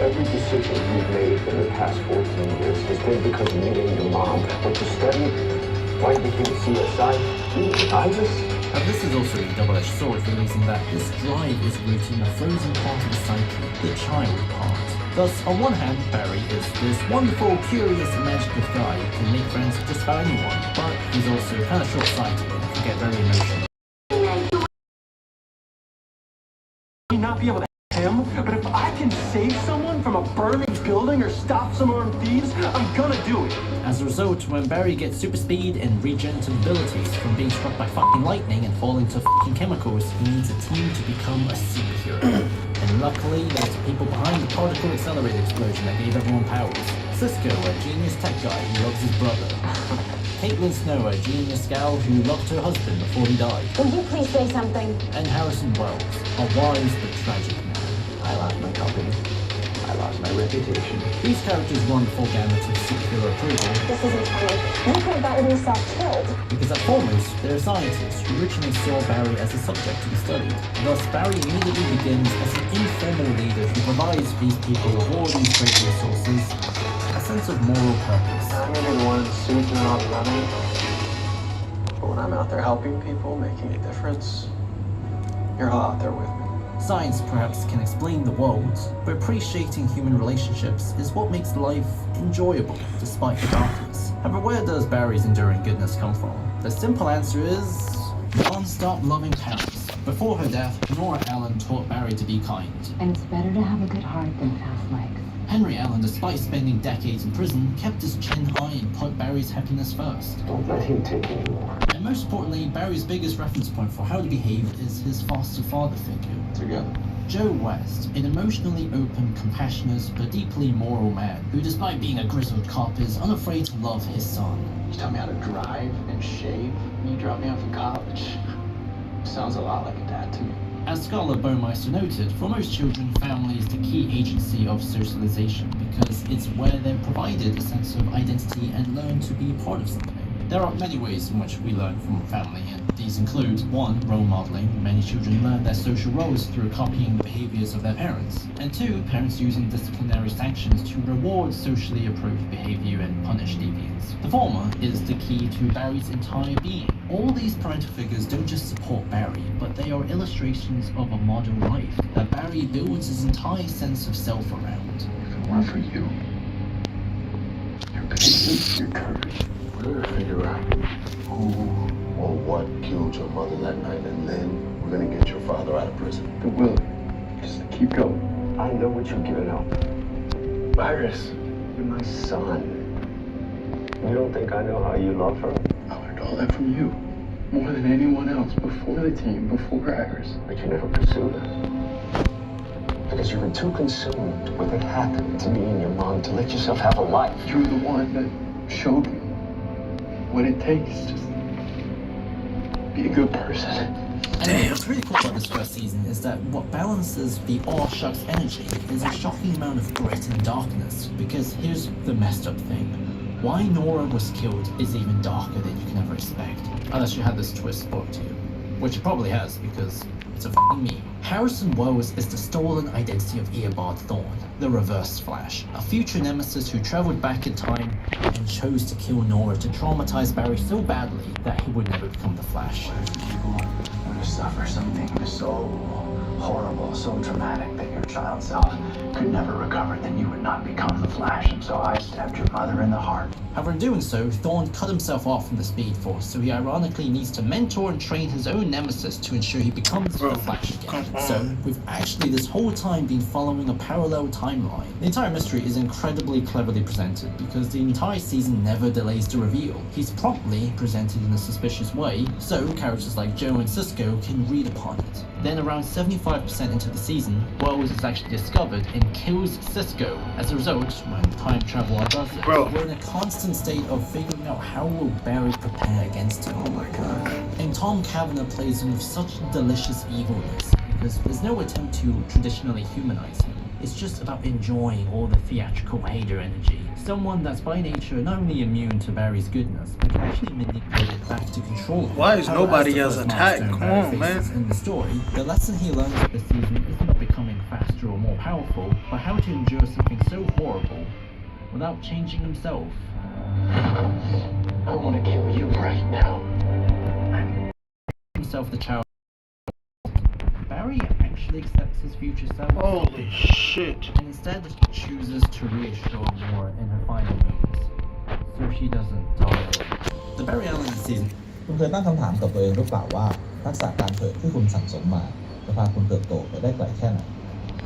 Every decision you've made in the past 14 years has been because of me and your mom. What you studied, why you became a CSI, Iris. Now this is also a double-edged sword for the reason that this drive is rooted in a frozen part of the psyche, the child part. Thus, on one hand, Barry is this wonderful, curious, imaginative guy who can make friends with just about anyone, but he's also kind of short-sighted and can get very emotional. Not be able to him, but if I can save someone from a burning building or stop some armed thieves, I'm gonna do it. As a result, when Barry gets super speed and regenerative abilities from being struck by fucking lightning and falling to fucking chemicals, he needs a team to become a superhero. And luckily, there's people behind the particle accelerator explosion that gave everyone powers. Cisco, a genius tech guy who loves his brother. Caitlin Snow, a genius gal who loved her husband before he died. Will you please say something? And Harrison Wells, a wise but tragic man. I lost my company. I lost my reputation. These characters run full gamut of superhero approval. This isn't funny. You could have gotten yourself killed. Because at foremost, they're scientists who originally saw Barry as a subject to be studied. Thus, Barry immediately begins as an informal leader who provides these people with all these great resources, a sense of moral purpose. I may be the one in the suit doing all the running, but when I'm out there helping people, making a difference, you're all out there with me. Science perhaps can explain the world, but appreciating human relationships is what makes life enjoyable despite the darkness. However, where does Barry's enduring goodness come from? The simple answer is non-stop loving parents. Before her death, Nora Allen taught Barry to be kind. And it's better to have a good heart than fast legs. Henry Allen, despite spending decades in prison, kept his chin high and put Barry's happiness first. Don't let him take any more. And most importantly, Barry's biggest reference point for how to behave is his foster father figure. Together. Joe West, an emotionally open, compassionate, but deeply moral man, who despite being a grizzled cop is unafraid to love his son. You taught me how to drive and shave, and you dropped me off at college. Sounds a lot like a dad to me. As Scarlett Baumeister noted, for most children, family is the key agency of socialization because it's where they're provided a sense of identity and learn to be part of something. There are many ways in which we learn from family, and these include 1. Role modeling. Many children learn their social roles through copying the behaviors of their parents. And 2. Parents using disciplinary sanctions to reward socially approved behavior and punish deviance. The former is the key to Barry's entire being. All these parental figures don't just support Barry, but they are illustrations of a model life that Barry builds his entire sense of self around. If it weren't for you, your patience, your courage, we're gonna figure out who or what killed your mother that night, and then we're gonna get your father out of prison. But Will, just keep going. I know what you're giving up. Iris, you're my son. You don't think I know how you love her? I learned all that from you. More than anyone else, before the team, before Iris. But you never pursued her. Because you were too consumed with what happened to me and your mom to let yourself have a life. You were the one that showed me what it takes to be a good person. And what's really cool about this first season is that what balances the aw shucks energy is a shocking amount of grit and darkness. Because here's the messed up thing. Why Nora was killed is even darker than you can ever expect. Unless you had this twist spoiled to you. Which it probably has, because it's a f***ing meme. Harrison Wells is the stolen identity of Eobard Thawne, the Reverse Flash, a future nemesis who traveled back in time and chose to kill Nora to traumatize Barry so badly that he would never become the Flash. People going to suffer something so horrible, so traumatic that your child self could never recover, then you would not become the Flash, and so I stabbed your mother in the heart. However, in doing so, Thawne cut himself off from the Speed Force, so he ironically needs to mentor and train his own nemesis to ensure he becomes the Flash again. So, we've actually this whole time been following a parallel timeline. The entire mystery is incredibly cleverly presented, because the entire season never delays the reveal. He's promptly presented in a suspicious way, so characters like Joe and Cisco can read upon it. Then around 75% into the season, Wells is actually discovered and kills Cisco. As a result, when time travel does it, we're in a constant state of figuring out how will Barry prepare against him. Oh my god. And Tom Cavanagh plays him with such delicious evilness, because there's no attempt to traditionally humanize him. It's just about enjoying all the theatrical hater energy. Someone that's by nature not only immune to Barry's goodness, but can actually manipulate it back to control him. Why is However, nobody as the else first attacked? milestone Come Barry on, man. faces in the story, the lesson he learns this season isn't about becoming faster faster or more powerful, but how to endure something so horrible without changing himself. I want to kill you right now. Himself the child. Barry actually accepts his future self. Holy shit. And instead chooses to reassure Nora in her final moments, so she doesn't die. The Barry Allen season. คุณเคยตั้งคำถามกับตัวเองหรือเปล่าว่าทักษะการเทรดที่คุณสั่งสมมาจะพาคุณเติบโตไปได้ไกลแค่ไหน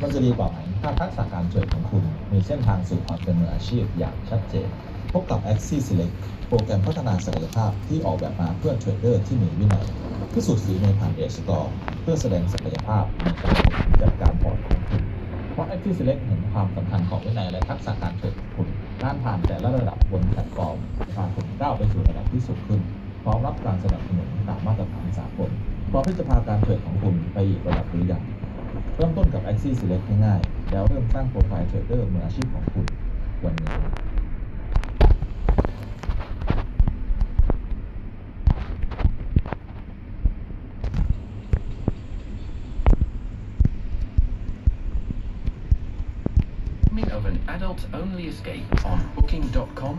มันจะดีกว่าไหมถ้าทักษะการเทรดของคุณมีเส้นทางสู่ความเป็นมืออาชีพอย่างชัดเจนพบกับ Axie Select โปรแกรมพัฒนาศักยภาพที่ออกแบบมาเพื่อเทรดเดอร์ที่มีวินัยพิสูจน์ฝีมือผ่าน Edge Score เพื่อแสดงศักยภาพในการจัดการพอร์ตของคุณเพราะ Axie Select เห็นความสำคัญของวินัยและทักษะการเทรดของคุณการผ่านแต่ละระดับบนแพลตฟอร์มจะพาคุณก้าวไปสู่ระดับที่สูงขึ้นพร้อมรับการสนับสนุนตามมาตรฐานสากลพร้อมที่จะพาการเทรดของคุณไปอีกระดับหรือยังเริ่มต้นกับ Axie Select ง่ายๆแล้วเริ่มสร้างโปรไฟล์เทรดเดอร์มืออาชีพของคุณวันนี้ Of an adult-only escape on Booking.com.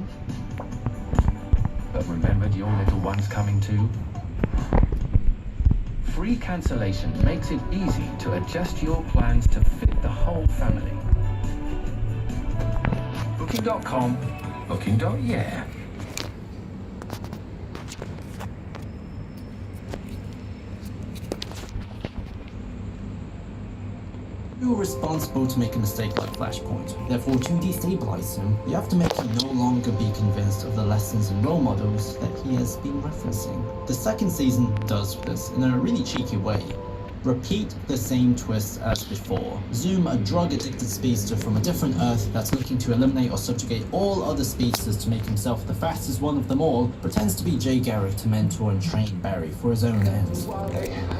But remembered your little one's coming too? Free cancellation makes it easy to adjust your plans to fit the whole family. Booking.com, Booking.yeah. You're responsible to make a mistake like Flashpoint. Therefore, to destabilize him, you have to make him no longer be convinced of the lessons and role models that he has been referencing. The second season does this in a really cheeky way. Repeat the same twist as before. Zoom, a drug-addicted speedster from a different Earth that's looking to eliminate or subjugate all other speedsters to make himself the fastest one of them all, pretends to be Jay Garrick to mentor and train Barry for his own ends.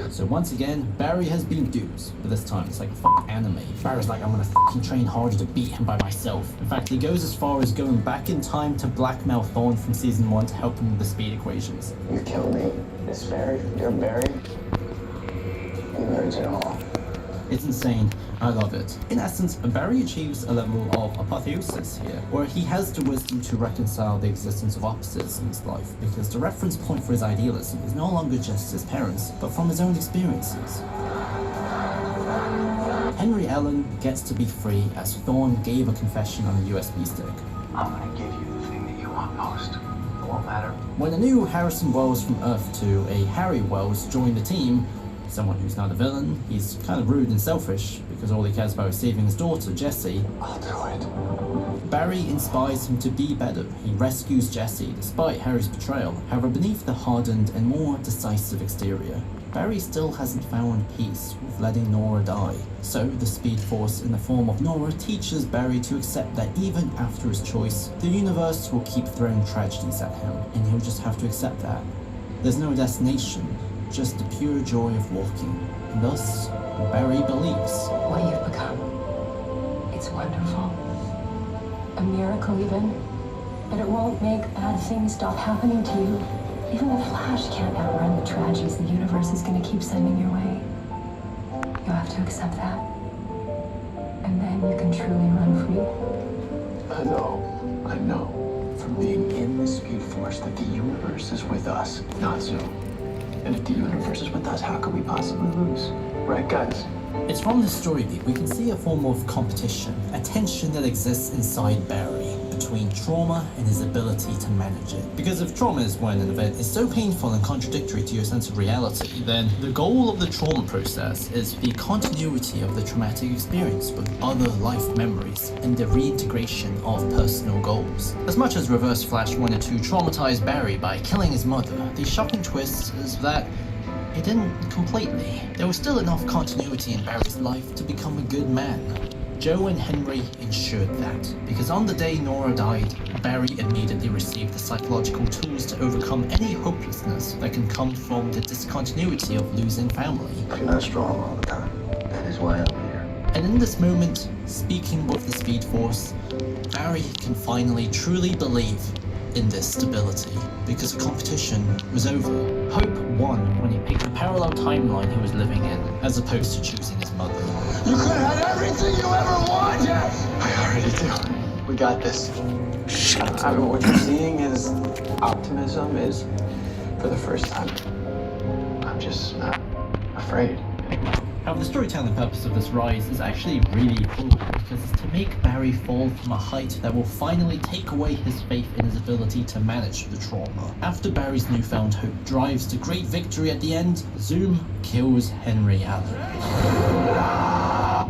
So once again, Barry has been duped, but this time it's like a fucking anime. Barry's like, I'm gonna fucking train harder to beat him by myself. In fact, he goes as far as going back in time to blackmail Thorne from season 1 to help him with the speed equations. You killed me. Miss Barry? You're Barry? He learns it all. It's insane. I love it. In essence, Barry achieves a level of apotheosis here, where he has the wisdom to reconcile the existence of opposites in his life, because the reference point for his idealism is no longer just his parents, but from his own experiences. Henry Allen gets to be free as Thorne gave a confession on a USB stick. I'm gonna give you the thing that you want most. It won't matter. When a new Harrison Wells from Earth 2, a Harry Wells, joined the team, someone who's not a villain, he's kind of rude and selfish, because all he cares about is saving his daughter, Jessie. I'll do it. Barry inspires him to be better. He rescues Jessie, despite Harry's betrayal. However, beneath the hardened and more decisive exterior, Barry still hasn't found peace with letting Nora die. So, the Speed Force in the form of Nora teaches Barry to accept that even after his choice, the universe will keep throwing tragedies at him, and he'll just have to accept that. There's no destination, just the pure joy of walking. And thus, Barry believes. What you've become, it's wonderful. A miracle even. But it won't make bad things stop happening to you. Even the Flash can't outrun the tragedies the universe is going to keep sending your way. You have to accept that. And then you can truly run free. I know. From being in the Speed Force that the universe is with us, not Zoom. And if the universe is with us, how could we possibly lose? Right, guys? It's from this story beat we can see a form of competition, a tension that exists inside Barry between trauma and his ability to manage it. Because if trauma is when an event is so painful and contradictory to your sense of reality, then the goal of the trauma process is the continuity of the traumatic experience with other life memories and the reintegration of personal goals. As much as Reverse Flash wanted to traumatize Barry by killing his mother, the shocking twist is that it didn't completely. There was still enough continuity in Barry's life to become a good man. Joe and Henry ensured that, because on the day Nora died, Barry immediately received the psychological tools to overcome any hopelessness that can come from the discontinuity of losing family. You're not strong all the time. That is why I'm here. And in this moment, speaking with the Speed Force, Barry can finally truly believe in this stability because the competition was over. Hope won when he picked the parallel timeline he was living in, as opposed to choosing his mother. You could have had everything you ever wanted! I already do. We got this. I mean, what you're seeing is optimism is, for the first time, I'm just not afraid anymore. However, the storytelling purpose of this rise is actually really cool because it's to make Barry fall from a height that will finally take away his faith in his ability to manage the trauma. After Barry's newfound hope drives to great victory at the end, Zoom kills Henry Allen.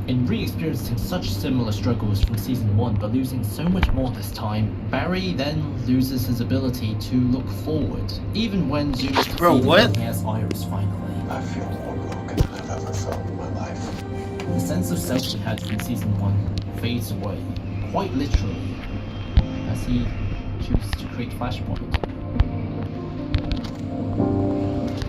In re-experiencing such similar struggles from season 1 but losing so much more this time, Barry then loses his ability to look forward. Even when Zoom is defeated, he has Iris finally. I feel more broken than I've ever felt in my life. The sense of self he had from season 1 fades away, quite literally, as he chooses to create Flashpoint.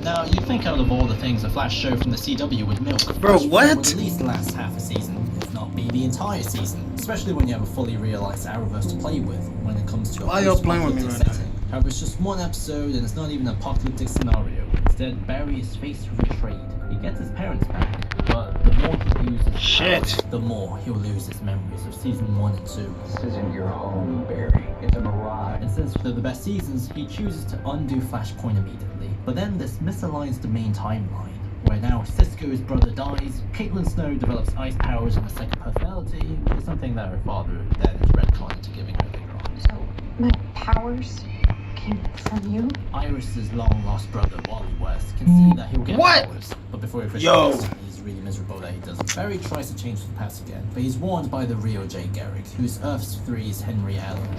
Now, you'd think out of all the things a Flash show from the CW would milk, Flashpoint would at least last half a season, if not be the entire season, especially when you have a fully realized Arrowverse to play with when it comes to a post-apocalyptic setting. However, it's just one episode and it's not even an apocalyptic scenario. Instead, Barry is faced with a trade. He gets his parents back, but the more he uses power, the more he'll lose his memories of season 1 and 2. This isn't your home, Barry. It's a mirage. And since they're the best seasons, he chooses to undo Flashpoint immediately. But then this misaligns the main timeline, where now Cisco's brother dies, Caitlin Snow develops ice powers and a second personality, which is something that her father then is retconned into giving her later on. So, my powers came from you? Iris's long-lost brother, Wally West, can see that he'll get powers, but before he officially gets them, he's really miserable that he doesn't. Barry tries to change the past again, but he's warned by the Rio J. Garrick, who's Earth's 3's Henry Allen,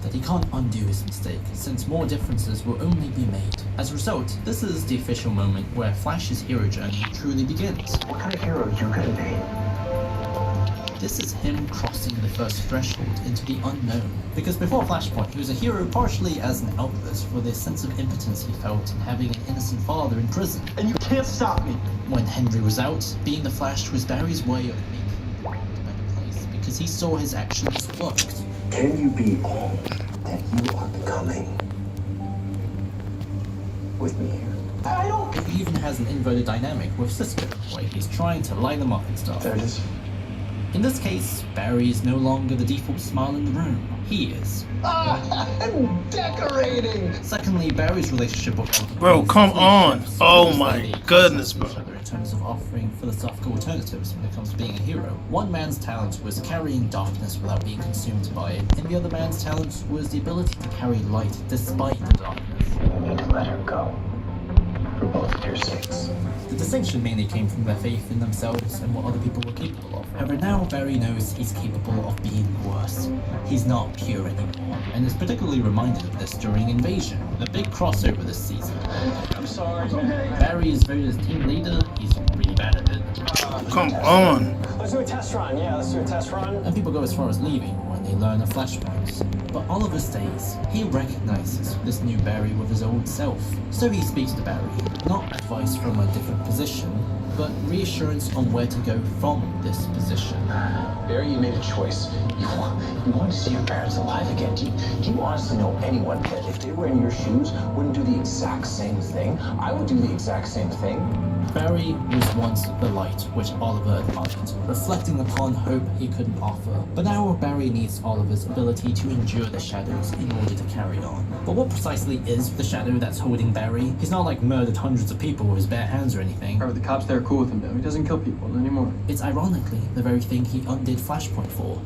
that he can't undo his mistake, since more differences will only be made. As a result, this is the official moment where Flash's hero journey truly begins. What kind of hero you gonna be? This is him crossing the first threshold into the unknown. Because before Flashpoint, he was a hero partially as an outlet for the sense of impotence he felt in having an innocent father in prison. And you can't stop me! When Henry was out, being the Flash was Barry's way of making the world a better place, because he saw his actions worked. Can you be all that you are becoming with me here? I don't. He even has an inverted dynamic with Cisco, where he's trying to line them up and stuff. There it is. In this case, Barry is no longer the default smile in the room. He is. I'm decorating! Secondly, Barry's relationship with Ultimate Bro, is come completely on. different. Oh So my they goodness, complement bro. each other in terms of offering philosophical alternatives when it comes to being a hero. One man's talent was carrying darkness without being consumed by it, and the other man's talent was the ability to carry light despite the darkness. You need to let her go. For both of your sakes. The distinction mainly came from their faith in themselves and what other people were capable of. However, now Barry knows he's capable of being worse. He's not pure anymore, and is particularly reminded of this during Invasion, the big crossover this season. I'm sorry. Barry is voted as team leader, he's really bad at it. Come on. Let's do a test run. Yeah, let's do a test run. And people go as far as leaving when they learn of Flashpoints. But Oliver stays. He recognizes this new Barry with his old self. So he speaks to Barry, not advice from a different position, but reassurance on where to go from this position. Barry, you made a choice. You want to see your parents alive again. Do you honestly know anyone that if they were in your shoes wouldn't do the exact same thing? I would do the exact same thing. Barry was once the light which Oliver admired, reflecting upon hope he couldn't offer. But now Barry needs Oliver's ability to endure the shadows in order to carry on. But what precisely is the shadow that's holding Barry? He's not like murdered hundreds of people with his bare hands or anything. The cops there are cool with him now. He doesn't kill people anymore. It's ironically the very thing he undid Flashpoint for.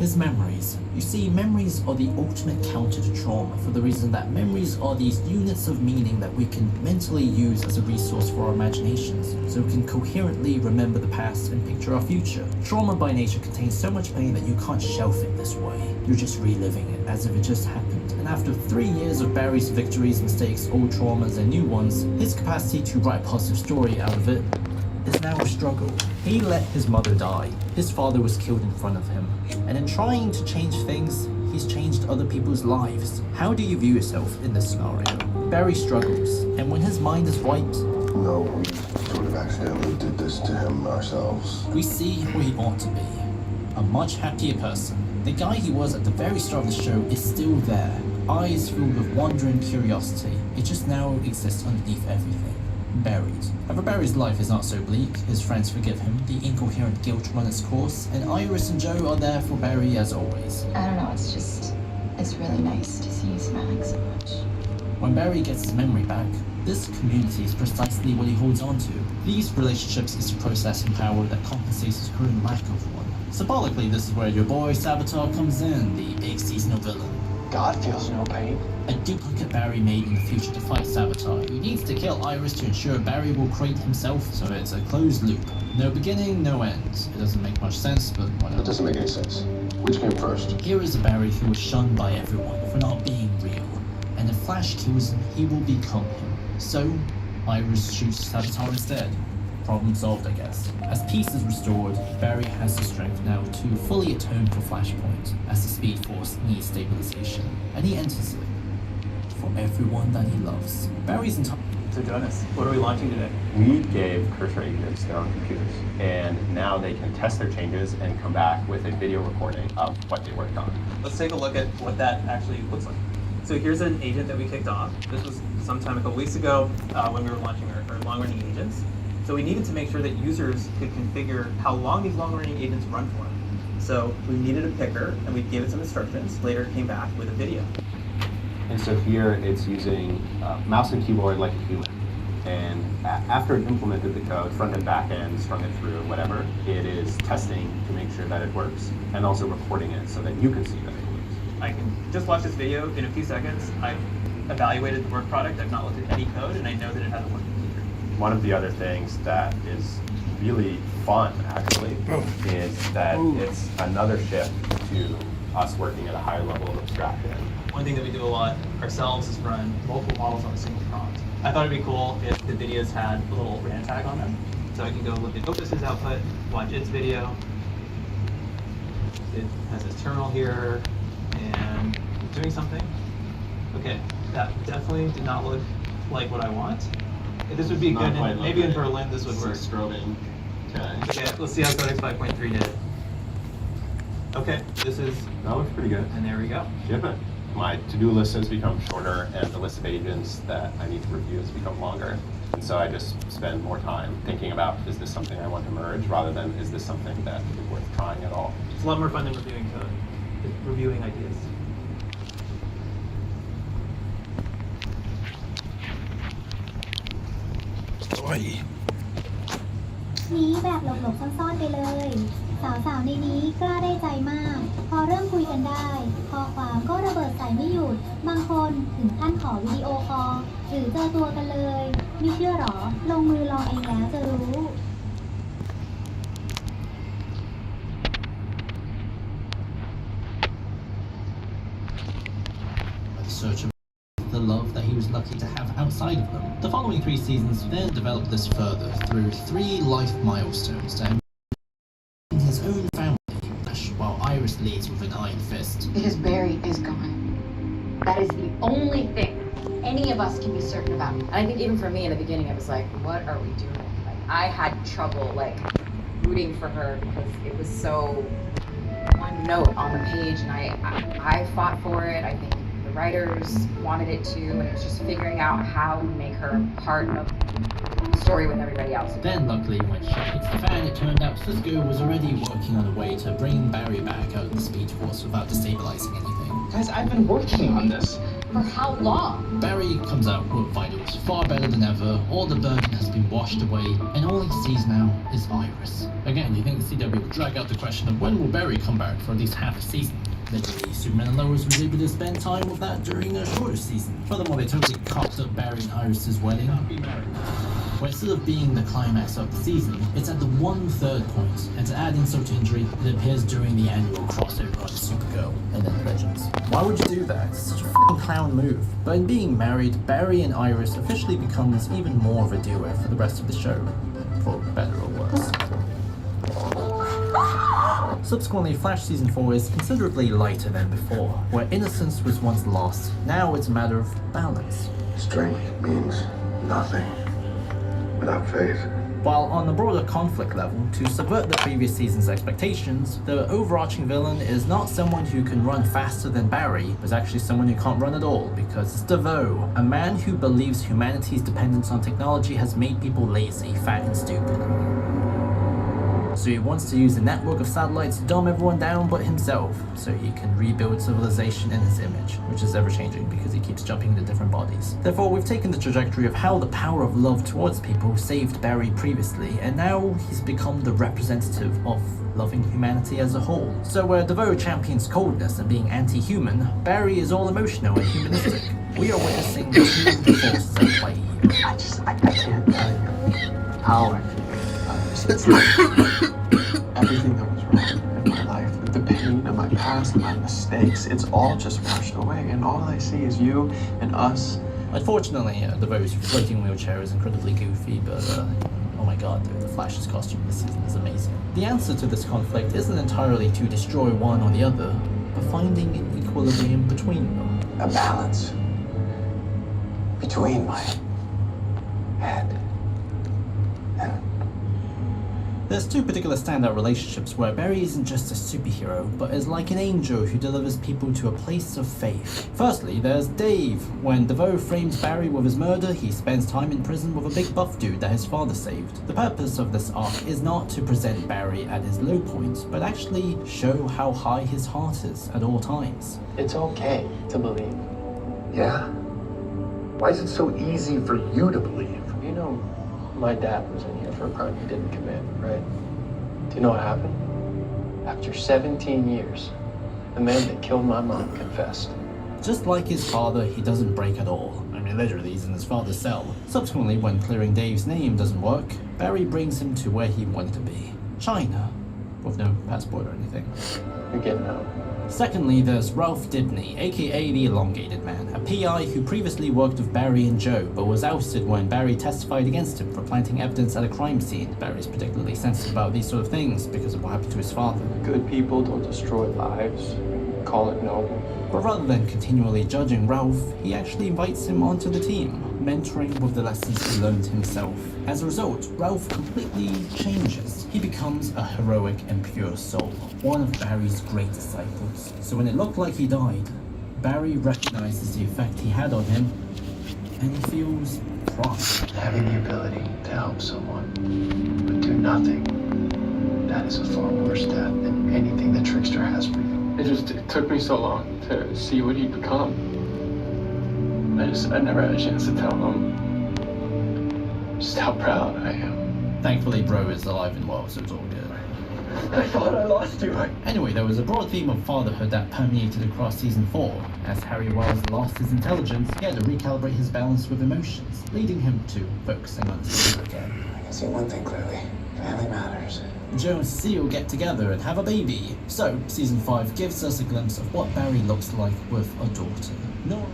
His memories. You see, memories are the ultimate counter to trauma for the reason that memories are these units of meaning that we can mentally use as a resource for our imaginations, so we can coherently remember the past and picture our future. Trauma by nature contains so much pain that you can't shelf it this way. You're just reliving it as if it just happened. And after 3 years of Barry's victories, mistakes, old traumas, and new ones, his capacity to write a positive story out of it is now a struggle. He let his mother die. His father was killed in front of him. And in trying to change things, he's changed other people's lives. How do you view yourself in this scenario? Barry struggles, and when his mind is wiped, No, we sort of accidentally did this to him ourselves. we see who he ought to be. A much happier person. The guy he was at the very start of the show is still there, eyes filled with wonder and curiosity. It just now exists underneath everything, buried. However, Barry's life is not so bleak. His friends forgive him, the incoherent guilt run its course, and Iris and Joe are there for Barry as always. I don't know, it's really nice to see you smiling so much. When Barry gets his memory back, this community is precisely what he holds on to. These relationships is a processing power that compensates his current lack of one. Symbolically, this is where your boy Savitar comes in, the big seasonal villain. God feels no pain. A duplicate Barry made in the future to fight Savitar, who needs to kill Iris to ensure Barry will create himself, so it's a closed loop. No beginning, no end. It doesn't make much sense, but whatever. That doesn't make any sense. Which came first? Here is a Barry who was shunned by everyone for not being real, and if Flash kills him, he will become him. So, Iris shoots Savitar instead. Problem solved, I guess. As peace is restored, Barry has the strength now to fully atone for Flashpoint, as the Speed Force needs stabilization, and he enters it for everyone that he loves. Barry's entire... So Jonas, what are we launching today? We gave Cursor agents their own computers, and now they can test their changes and come back with a video recording of what they worked on. Let's take a look at what that actually looks like. So here's an agent that we kicked off. This was sometime a couple weeks ago when we were launching our long-running agents. So we needed to make sure that users could configure how long these long-running agents run for. So we needed a picker, and we gave it some instructions. Later it came back with a video. And so here it's using mouse and keyboard like a human. And after it implemented the code, front and back end, strung it through, whatever, it is testing to make sure that it works, and also recording it so that you can see that it works. I can just watch this video in a few seconds. I've evaluated the work product. I've not looked at any code, and I know that it has a working feature. One of the other things that is really fun, actually, is that it's another shift to us working at a higher level of abstraction. One thing that we do a lot ourselves is run multiple models on a single prompt. I thought it'd be cool if the videos had a little RAN tag on them. So I can go look at Opus's output, watch its video. It has its terminal here, and it's doing something. Okay, that definitely did not look like what I want. This would be good, maybe in Berlin this would work. Strobing. Okay, let's see how Codex 5.3 did. Okay, this is... That looks pretty good. And there we go. Ship it. My to-do list has become shorter, and the list of agents that I need to review has become longer. And so I just spend more time thinking about, is this something I want to merge, rather than is this something that is worth trying at all? It's a lot more fun than reviewing code, reviewing ideas. นี้แบบหลบๆซ่อนๆไปเลย สาวๆในนี้กล้าได้ใจมาก พอเริ่มคุยกันได้ข้อความก็ระเบิดใส่ไม่หยุด บางคนถึงขั้นขอวิดีโอคอลหรือเจอตัวกันเลย ไม่เชื่อหรอ ลงมือลองเองแล้วจะรู้ Search of the love that he was lucky to have outside of them. The following 3 seasons then developed this further through 3 life milestones to in his own family, while Iris leads with an iron fist. Because Barry is gone. That is the only thing any of us can be certain about. And I think even for me in the beginning, it was like, what are we doing? Like, I had trouble rooting for her because it was so one note on the page, and I fought for it. I think the writers wanted it too, and it was just figuring out how to make her part of the story with everybody else. Then luckily when shit hits the fan, it turned out Cisco was already working on a way to bring Barry back out of the Speed Force without destabilizing anything. Guys, I've been working on this. For how long? Barry comes out with vitals far better than ever, all the burden has been washed away, and all he sees now is Iris. Again, you think the CW will drag out the question of when will Barry come back for at least half a season? Literally, Superman and Lois was able to spend time with that during a shorter season. Furthermore, they totally cocked up Barry and Iris' wedding. Where instead of being the climax of the season, it's at the 1/3 point, and to add insult to injury, it appears during the annual crossover on Supergirl and then Legends. Why would you do that? It's such a f***ing clown move. But in being married, Barry and Iris officially becomes even more of a duo for the rest of the show, for better or worse. Subsequently, Flash Season 4 is considerably lighter than before, where innocence was once lost. Now it's a matter of balance. Strength means nothing without faith. While on a broader conflict level, to subvert the previous season's expectations, the overarching villain is not someone who can run faster than Barry, but actually someone who can't run at all, because it's DeVoe, a man who believes humanity's dependence on technology has made people lazy, fat and stupid. So he wants to use a network of satellites to dumb everyone down but himself, so he can rebuild civilization in his image, which is ever-changing because he keeps jumping into different bodies. Therefore, we've taken the trajectory of how the power of love towards people saved Barry previously, and now he's become the representative of loving humanity as a whole. So where DeVoe champions coldness and being anti-human, Barry is all emotional and humanistic. We are witnessing the two forces at play here. I can't tell you how I feel. It's like everything that was wrong in my life, the pain of my past, my mistakes, it's all just washed away, and all I see is you and us. Unfortunately, DeVoe's floating wheelchair is incredibly goofy, but oh my god, dude, the Flash's costume this season is amazing. The answer to this conflict isn't entirely to destroy one or the other, but finding an equilibrium between them. A balance between my head and... There's two particular standout relationships where Barry isn't just a superhero, but is like an angel who delivers people to a place of faith. Firstly, there's Dave. When DeVoe frames Barry with his murder, he spends time in prison with a big buff dude that his father saved. The purpose of this arc is not to present Barry at his low points, but actually show how high his heart is at all times. It's okay to believe. Yeah? Why is it so easy for you to believe? You know, my dad was in here for a crime he didn't commit, right? Do you know what happened? After 17 years, the man that killed my mom confessed. Just like his father, he doesn't break at all. I mean, literally, he's in his father's cell. Subsequently, when clearing Dave's name doesn't work, Barry brings him to where he wanted to be. China. With no passport or anything. You're getting out. Secondly, there's Ralph Dibny, aka the Elongated Man, a PI who previously worked with Barry and Joe, but was ousted when Barry testified against him for planting evidence at a crime scene. Barry's particularly sensitive about these sort of things because of what happened to his father. Good people don't destroy lives. Call it noble. But rather than continually judging Ralph, he actually invites him onto the team, mentoring with the lessons he learned himself. As a result, Ralph completely changes. He becomes a heroic and pure soul, one of Barry's great disciples. So when it looked like he died, Barry recognizes the effect he had on him, and he feels pride. Having the ability to help someone, but do nothing, that is a far worse death than anything the trickster has for you. It took me so long to see what he'd become. I never had a chance to tell him just how proud I am. Thankfully, Bro is alive and well, so it's all good. I thought I lost you. Anyway, there was a broad theme of fatherhood that permeated across season 4. As Harry Wells lost his intelligence, he had to recalibrate his balance with emotions, leading him to focusing on his again. I can see one thing clearly. Family matters. Joe and Cecile get together and have a baby. So, season 5 gives us a glimpse of what Barry looks like with a daughter. Nora.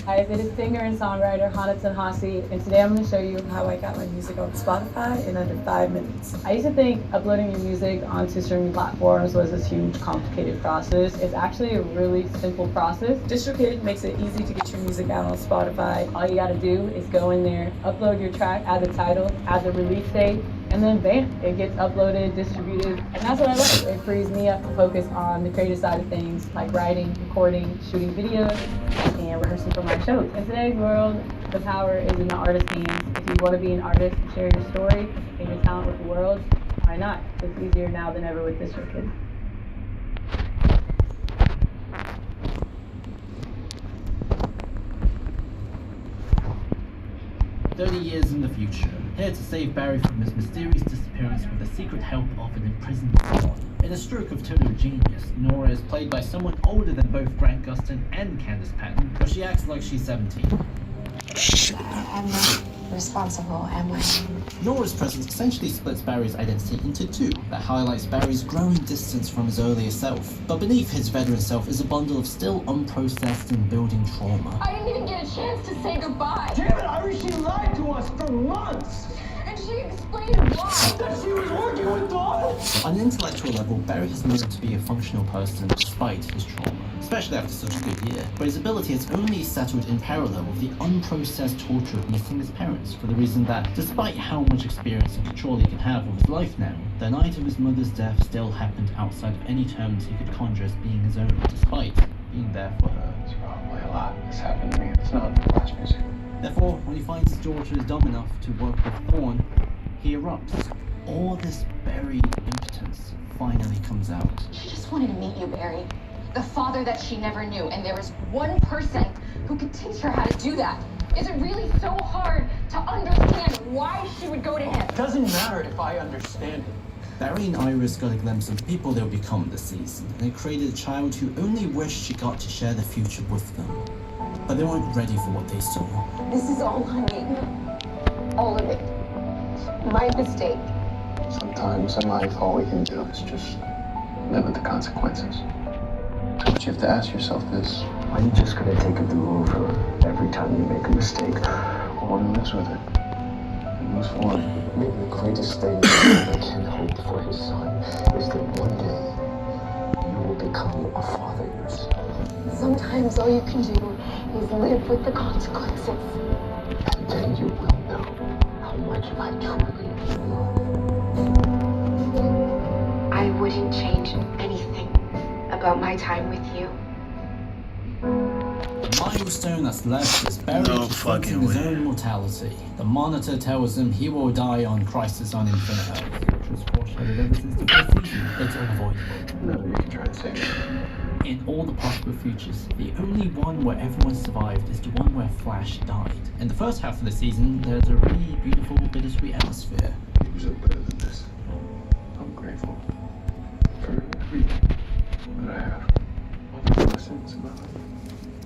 Hi, it is singer and songwriter Hana Tanhasi, and today I'm going to show you how I got my music on Spotify in under 5 minutes. I used to think uploading your music onto streaming platforms was this huge, complicated process. It's actually a really simple process. DistroKid makes it easy to get your music out on Spotify. All you got to do is go in there, upload your track, add the title, add the release date, and then bam, it gets uploaded, distributed, and that's what I like. It frees me up to focus on the creative side of things, like writing, recording, shooting videos, and rehearsing for my shows. In today's world, the power is in the artist's hands. If you want to be an artist and share your story and your talent with the world, why not? It's easier now than ever with DistroKid. "30 years in the future, here to save Barry from his mysterious disappearance with the secret help of an imprisoned son. In a stroke of total genius, Nora is played by someone older than both Grant Gustin and Candace Patton, but she acts like she's 17. I'm not responsible am I? Nora's presence essentially splits Barry's identity into two, that highlights Barry's growing distance from his earlier self. But beneath his veteran self is a bundle of still unprocessed and building trauma. I didn't even get a chance to say goodbye. Damn it, Iris, she lied to us for months! And she explained why. That she was working with Dawn! On an intellectual level, Barry has learned to be a functional person despite his trauma, especially after such a good year. But his ability has only settled in parallel with the unprocessed torture of missing his parents, for the reason that, despite how much experience and control he can have of his life now, the night of his mother's death still happened outside of any terms he could conjure as being his own, despite being there for her. It's probably a lot that's happened to me. It's not flash music. Therefore, when he finds his daughter is dumb enough to work with Thorn, he erupts. All this buried impotence finally comes out. She just wanted to meet you, Barry. The father that she never knew, and there is one person who could teach her how to do that. Is it really so hard to understand why she would go to him? It doesn't matter if I understand it. Barry and Iris got a glimpse of the people they'll become this season, and it created a child who only wished she got to share the future with them. But they weren't ready for what they saw. This is all on me. All of it. My mistake. Sometimes in life, all we can do is just live with the consequences. What you have to ask yourself is, are you just going to take a do-over every time you make a mistake, or want to mess with it and move forward? Maybe the greatest thing that can hope for his son is that one day you will become a father yourself. Sometimes all you can do is live with the consequences. And then you will know how much I truly love. I wouldn't change anything about my time with you. The milestone that's left is Barry No confronting fucking his way. own mortality. The Monitor tells him he will die on Crisis on Infinite Earth, which was foreshadowed ever since the first season. It's unavoidable. No, you can try to save me. In all the possible futures, the only one where everyone survived is the one where Flash died. In the first half of the season, there's a really beautiful, bittersweet atmosphere. You are better than this. I'm grateful for everything that I have. All the blessings in my life.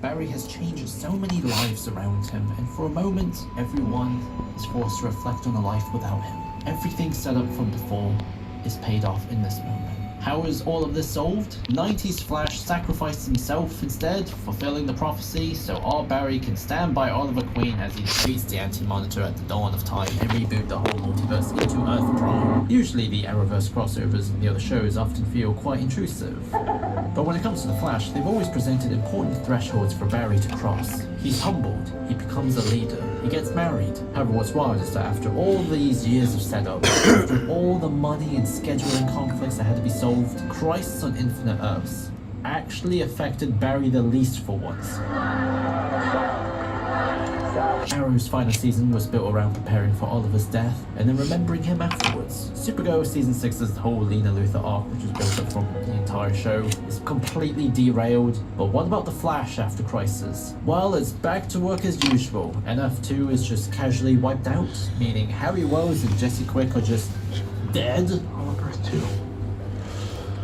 Barry has changed so many lives around him, and for a moment, everyone is forced to reflect on a life without him. Everything set up from before is paid off in this moment. How is all of this solved? 90s Flash sacrificed himself instead, fulfilling the prophecy so our Barry can stand by Oliver Queen as he defeats the Anti-Monitor at the dawn of time and reboot the whole multiverse into Earth Prime. Usually the Arrowverse crossovers in the other shows often feel quite intrusive. But when it comes to the Flash, they've always presented important thresholds for Barry to cross. He's humbled, he becomes a leader, he gets married. However, what's wild is that after all these years of setup, after all the money and scheduling conflicts that had to be solved, Crisis on Infinite Earths actually affected Barry the least for once. Arrow's final season was built around preparing for Oliver's death and then remembering him afterwards. Supergirl Season 6's whole Lena Luthor arc, which was built up from the entire show, is completely derailed. But what about the Flash after Crisis? Well, it's back to work as usual, and Earth 2 is just casually wiped out, meaning Harry Wells and Jesse Quick are just dead. All of Earth 2.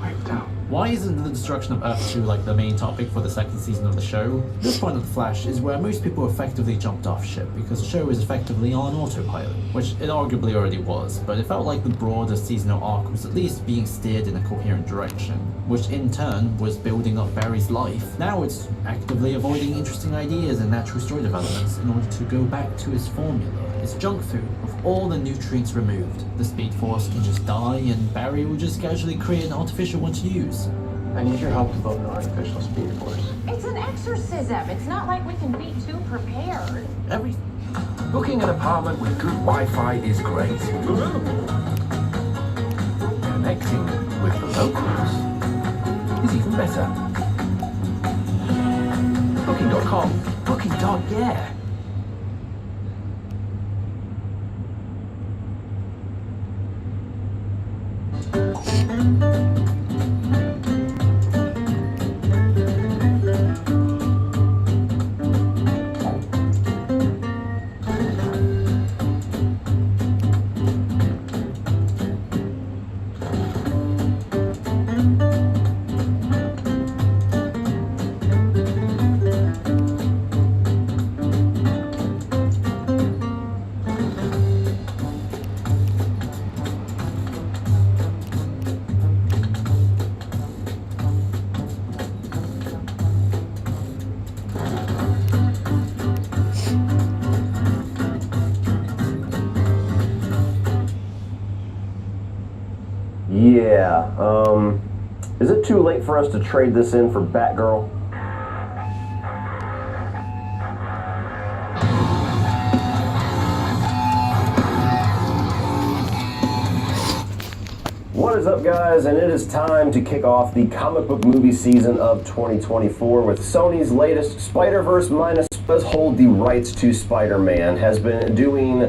Wiped out. Why isn't the destruction of Earth 2 like the main topic for the second season of the show? This point of The Flash is where most people effectively jumped off ship because the show is effectively on autopilot, which it arguably already was, but it felt like the broader seasonal arc was at least being steered in a coherent direction, which in turn was building up Barry's life. Now it's actively avoiding interesting ideas and natural story developments in order to go back to its formula. It's junk food with all the nutrients removed. The Speed Force can just die and Barry will just casually create an artificial one to use. I need your help to build an artificial Speed Force. It's an exorcism. It's not like we can be too prepared. Booking an apartment with good Wi-Fi is great. Connecting with the locals is even better. Booking.com. Booking.yeah. Yeah, is it too late for us to trade this in for Batgirl? What is up, guys? And it is time to kick off the comic book movie season of 2024 with Sony's latest Spider-Verse minus does hold the rights to Spider-Man, has been doing,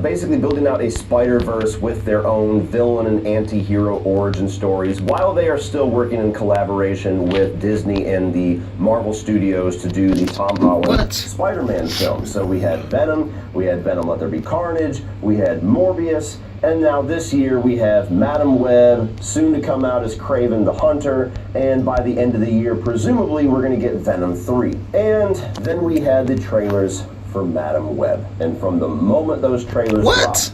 basically building out a Spider-Verse with their own villain and anti-hero origin stories, while they are still working in collaboration with Disney and the Marvel Studios to do the Tom Holland Spider-Man film. So we had Venom Let There Be Carnage, we had Morbius, and now this year we have Madam Web, soon to come out as Kraven the Hunter, and by the end of the year, presumably, we're going to get Venom 3. And then we had the trailers for Madam Web. And from the moment those trailers dropped,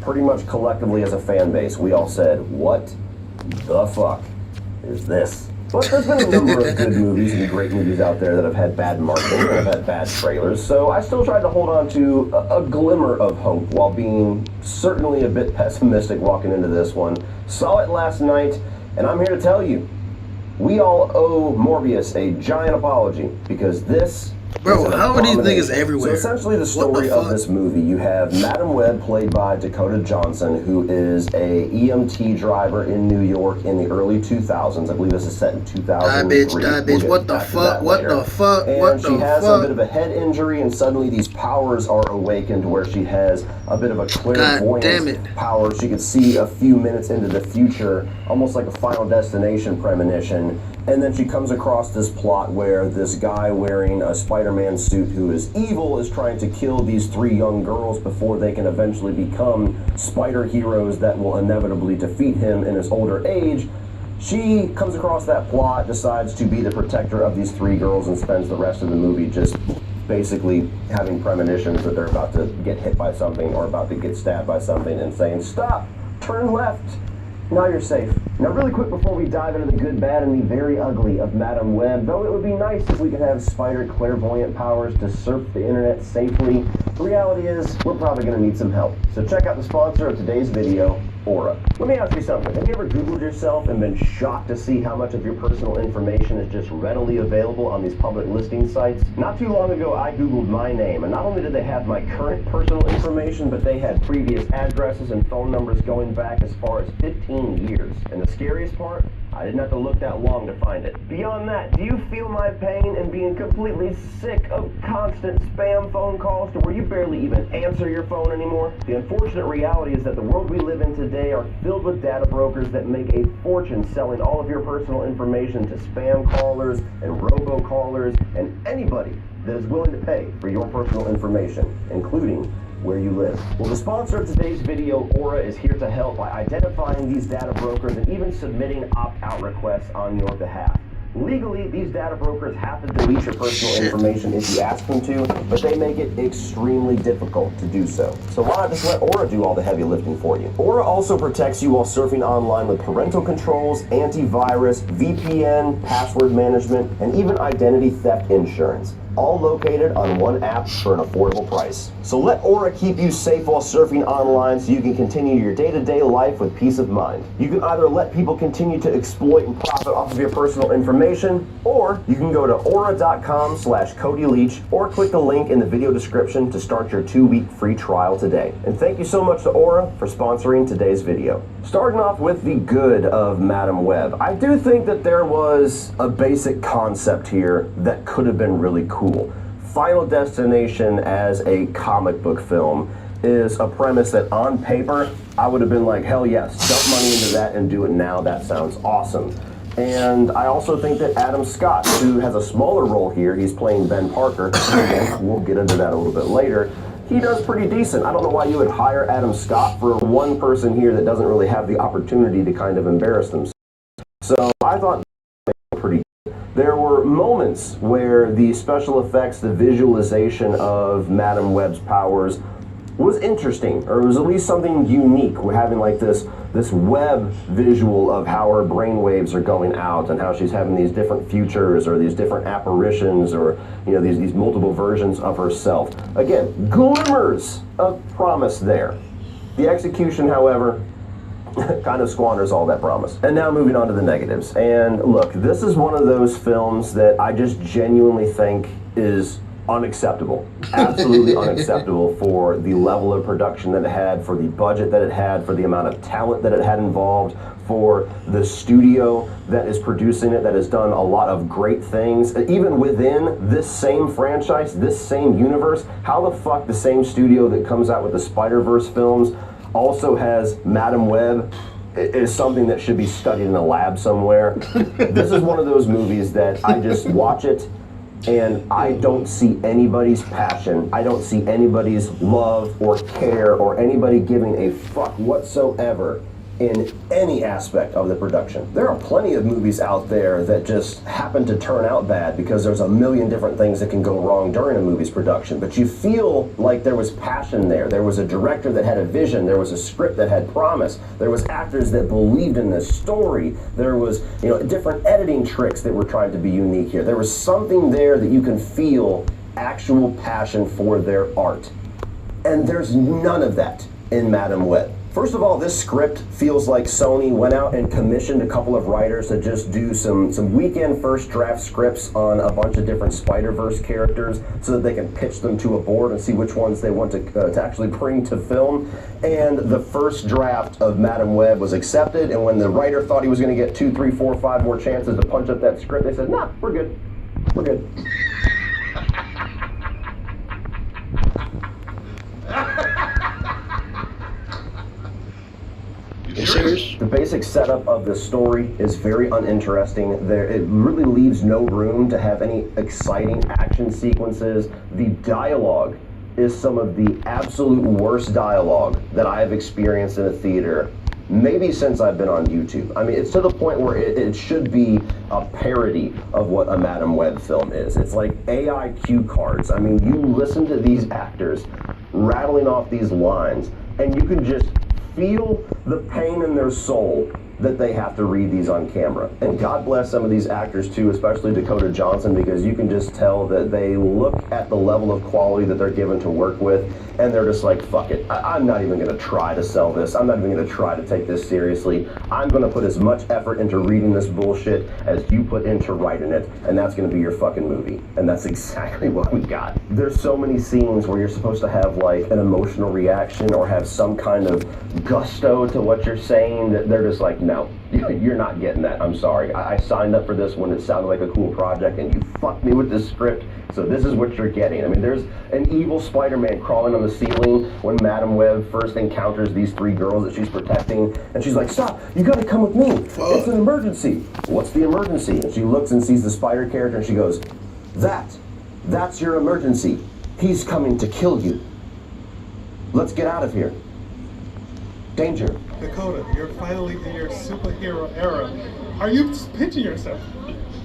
pretty much collectively as a fan base, we all said, what the fuck is this? But there's been a number of good movies and great movies out there that have had bad marketing and have had bad trailers, so I still tried to hold on to a glimmer of hope while being certainly a bit pessimistic walking into this one. Saw it last night, and I'm here to tell you, we all owe Morbius a giant apology, because this Bro, how are these niggas everywhere? So essentially the story of this movie, you have Madam Web played by Dakota Johnson, who is a EMT driver in New York in the early 2000s. I believe this is set in 2003. Die bitch, what the fuck, what the fuck, what the fuck? And she has a bit of a head injury, and suddenly these powers are awakened where she has a bit of a clairvoyance power. She can see a few minutes into the future, almost like a Final Destination premonition. And then she comes across this plot where this guy wearing a Spider-Man suit who is evil is trying to kill these 3 young girls before they can eventually become spider heroes that will inevitably defeat him in his older age. She comes across that plot, decides to be the protector of these 3 girls, and spends the rest of the movie just basically having premonitions that they're about to get hit by something or about to get stabbed by something and saying, stop, turn left. Now you're safe. Now really quick before we dive into the good, bad, and the very ugly of Madam Web, though it would be nice if we could have spider clairvoyant powers to surf the internet safely, the reality is we're probably going to need some help. So check out the sponsor of today's video, Aura. Let me ask you something. Have you ever Googled yourself and been shocked to see how much of your personal information is just readily available on these public listing sites? Not too long ago, I Googled my name, and not only did they have my current personal information, but they had previous addresses and phone numbers going back as far as 15 years. And the scariest part? I didn't have to look that long to find it. Beyond that, do you feel my pain in being completely sick of constant spam phone calls to where you barely even answer your phone anymore? The unfortunate reality is that the world we live in today are filled with data brokers that make a fortune selling all of your personal information to spam callers and robocallers and anybody that is willing to pay for your personal information, including where you live. Well, the sponsor of today's video, Aura, is here to help by identifying these data brokers and even submitting opt-out requests on your behalf. Legally, these data brokers have to delete your personal information if you ask them to, but they make it extremely difficult to do so. So why not just let Aura do all the heavy lifting for you? Aura also protects you while surfing online with parental controls, antivirus, VPN, password management, and even identity theft insurance, all located on one app for an affordable price. So let Aura keep you safe while surfing online so you can continue your day-to-day life with peace of mind. You can either let people continue to exploit and profit off of your personal information, or you can go to aura.com/Cody Leach or click the link in the video description to start your 2-week free trial today. And thank you so much to Aura for sponsoring today's video. Starting off with the good of Madam Web, I do think that there was a basic concept here that could have been really cool. Final Destination as a comic book film is a premise that on paper, I would have been like, hell yes, dump money into that and do it now. That sounds awesome. And I also think that Adam Scott, who has a smaller role here, he's playing Ben Parker, again, we'll get into that a little bit later, he does pretty decent. I don't know why you would hire Adam Scott for one person here that doesn't really have the opportunity to kind of embarrass themselves. So I thought pretty good. There were moments where the special effects, the visualization of Madam Web's powers was interesting, or it was at least something unique. We're having like this web visual of how her brainwaves are going out and how she's having these different futures or these different apparitions or, you know, these multiple versions of herself. Again, glimmers of promise there. The execution, however, kind of squanders all that promise. And now moving on to the negatives. And look, this is one of those films that I just genuinely think is unacceptable. Absolutely unacceptable for the level of production that it had, for the budget that it had, for the amount of talent that it had involved, for the studio that is producing it, that has done a lot of great things. Even within this same franchise, this same universe, how the fuck the same studio that comes out with the Spider-Verse films also has Madam Web is something that should be studied in a lab somewhere. This is one of those movies that I just watch it and I don't see anybody's passion, I don't see anybody's love or care or anybody giving a fuck whatsoever in any aspect of the production. There are plenty of movies out there that just happen to turn out bad because there's a million different things that can go wrong during a movie's production, but you feel like there was passion there. There was a director that had a vision, there was a script that had promise, there was actors that believed in this story, there was, different editing tricks that were trying to be unique here. There was something there that you can feel actual passion for their art. And there's none of that in Madam Web. First of all, this script feels like Sony went out and commissioned a couple of writers to just do some weekend first draft scripts on a bunch of different Spider-Verse characters so that they can pitch them to a board and see which ones they want to actually bring to film. And the first draft of Madam Web was accepted, and when the writer thought he was going to get 2, 3, 4, 5 more chances to punch up that script, they said, nah, we're good. We're good. The basic setup of the story is very uninteresting. It really leaves no room to have any exciting action sequences. The dialogue is some of the absolute worst dialogue that I have experienced in a theater, maybe since I've been on YouTube. I mean, it's to the point where it should be a parody of what a Madam Web film is. It's like AI cue cards. I mean, you listen to these actors rattling off these lines, and you can just feel the pain in their soul that they have to read these on camera. And God bless some of these actors too, especially Dakota Johnson, because you can just tell that they look at the level of quality that they're given to work with, and they're just like, fuck it, I'm not even gonna try to sell this, I'm not even gonna try to take this seriously, I'm gonna put as much effort into reading this bullshit as you put into writing it, and that's gonna be your fucking movie. And that's exactly what we got. There's so many scenes where you're supposed to have like an emotional reaction or have some kind of gusto to what you're saying that they're just like, no, you're not getting that. I'm sorry. I signed up for this when it sounded like a cool project, and you fucked me with this script, so this is what you're getting. I mean, there's an evil Spider-Man crawling on the ceiling when Madam Web first encounters these 3 girls that she's protecting, and she's like, stop, you gotta come with me. It's an emergency. What's the emergency? And she looks and sees the Spider character, and she goes, that's your emergency. He's coming to kill you. Let's get out of here. Danger. Dakota, you're finally in your superhero era. Are you pitching yourself?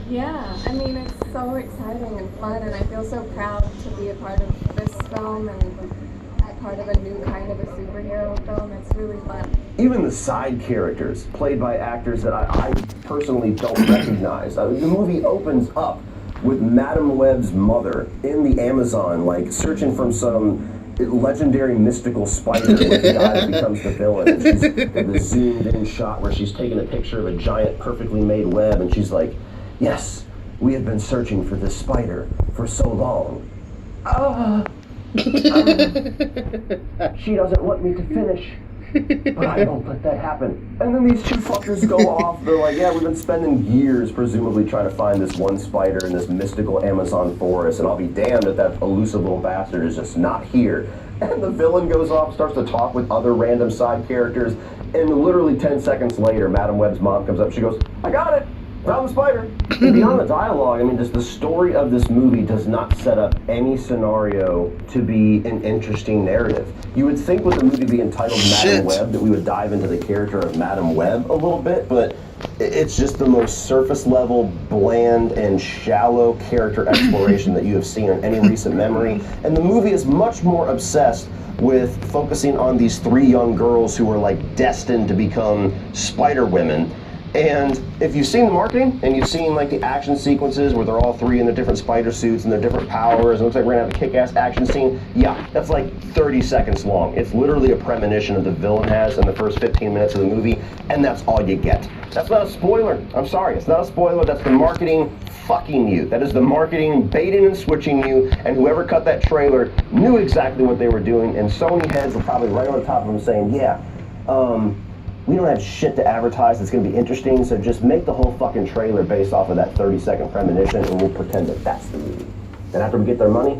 Yeah, I mean, it's so exciting and fun, and I feel so proud to be a part of this film and part of a new kind of a superhero film. It's really fun. Even the side characters, played by actors that I personally don't recognize. The movie opens up with Madam Web's mother in the Amazon, like searching from some legendary mystical spider with the guy that becomes the villain. And she's got this zoomed in shot where she's taking a picture of a giant perfectly made web, and she's like, yes, we have been searching for this spider for so long. She doesn't want me to finish, but I won't let that happen. And then these 2 fuckers go off. They're like, yeah, we've been spending years presumably trying to find this one spider in this mystical Amazon forest, and I'll be damned if that elusive little bastard is just not here. And the villain goes off, starts to talk with other random side characters, and literally 10 seconds later, Madam Web's mom comes up, she goes, I got it! Found the spider. Beyond the dialogue, I mean, just the story of this movie does not set up any scenario to be an interesting narrative. You would think with the movie being titled Madam Web that we would dive into the character of Madam Web a little bit, but it's just the most surface level, bland, and shallow character exploration that you have seen in any recent memory. And the movie is much more obsessed with focusing on these 3 young girls who are like destined to become Spider Women, And if you've seen the marketing and you've seen like the action sequences where they're all three in their different spider suits and their different powers, and it looks like we're gonna have a kick-ass action scene, yeah, that's like 30 seconds long. It's literally a premonition that the villain has in the first 15 minutes of the movie, and that's all you get. That's not a spoiler. I'm sorry, it's not a spoiler. That's the marketing fucking you. That is the marketing baiting and switching you, and whoever cut that trailer knew exactly what they were doing, and Sony heads were probably right on top of them saying, yeah, we don't have shit to advertise that's going to be interesting, so just make the whole fucking trailer based off of that 30-second premonition, and we'll pretend that that's the movie. And after we get their money,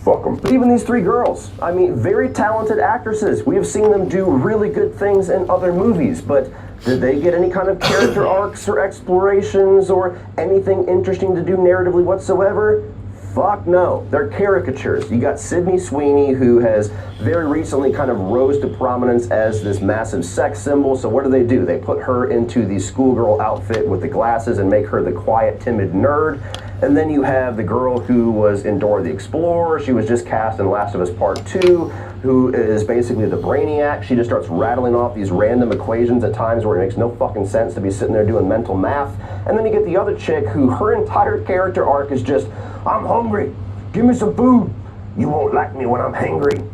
fuck them. But even these three girls, I mean, very talented actresses. We have seen them do really good things in other movies, but did they get any kind of character arcs or explorations or anything interesting to do narratively whatsoever? Fuck no. They're caricatures. You got Sydney Sweeney, who has very recently kind of rose to prominence as this massive sex symbol. So what do? They put her into the schoolgirl outfit with the glasses and make her the quiet, timid nerd. And then you have the girl who was in Dora the Explorer. She was just cast in Last of Us Part 2, who is basically the brainiac. She just starts rattling off these random equations at times where it makes no fucking sense to be sitting there doing mental math. And then you get the other chick who her entire character arc is just, I'm hungry, give me some food. You won't like me when I'm hangry.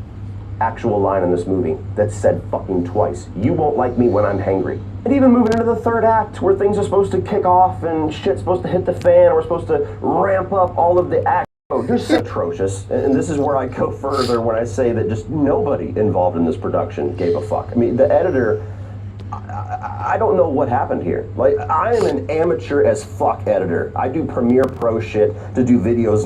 Actual line in this movie that's said fucking twice. You won't like me when I'm hangry. And even moving into the third act where things are supposed to kick off and shit's supposed to hit the fan, we're supposed to ramp up all of the act. Oh, they're so atrocious. And this is where I go further when I say that just nobody involved in this production gave a fuck. I mean, the editor, I don't know what happened here. Like, I am an amateur as fuck editor. I do Premiere Pro shit to do videos